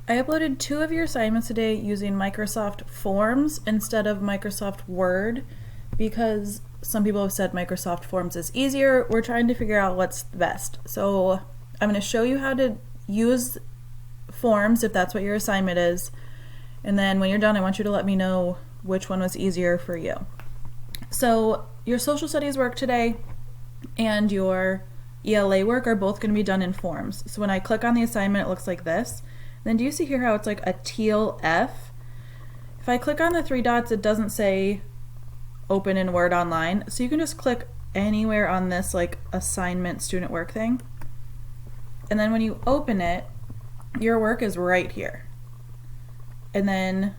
I uploaded 2 of your assignments today using Microsoft Forms instead of Microsoft Word because some people have said Microsoft Forms is easier. We're trying to figure out what's the best. So I'm going to show you how to use Forms if that's what your assignment is. And then when you're done, I want you to let me know which one was easier for you. So your social studies work today and your ELA work are both going to be done in Forms. So when I click on the assignment, it looks like this. Then do you see here how it's like a teal F? If I click on the 3 dots, it doesn't say open in Word Online. So you can just click anywhere on this like assignment student work thing. And then when you open it, your work is right here. And then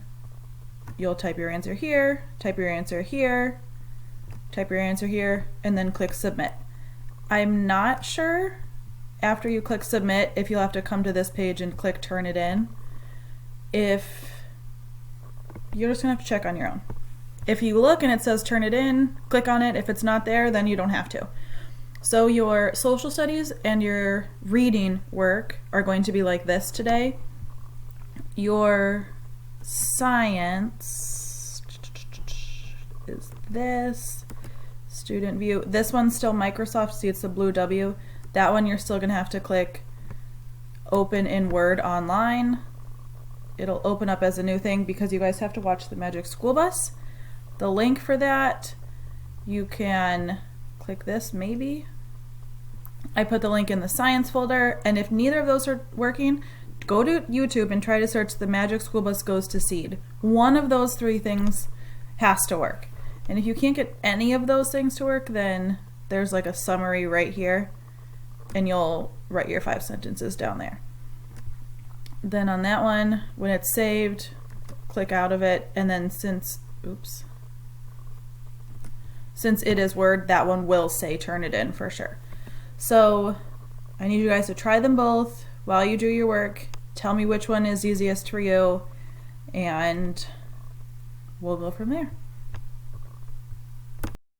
you'll type your answer here, type your answer here, type your answer here, and then click submit. I'm not sure after you click submit if you'll have to come to this page and click turn it in. If you're just gonna have to check on your own. If you look and it says turn it in, click on it. If it's not there, then you don't have to. So your social studies and your reading work are going to be like this today. Your science is this. Student view. This one's still Microsoft, see it's the blue W. That one you're still gonna have to click open in Word Online. It'll open up as a new thing because you guys have to watch the Magic School Bus. The link for that, you can click this maybe. I put the link in the science folder, and if neither of those are working, go to YouTube and try to search the Magic School Bus Goes to Seed. One of those 3 things has to work. And if you can't get any of those things to work, then there's like a summary right here, and you'll write your 5 sentences down there. Then on that one, when it's saved, click out of it, and then since it is Word, that one will say turn it in for sure. So I need you guys to try them both while you do your work. Tell me which one is easiest for you, and we'll go from there.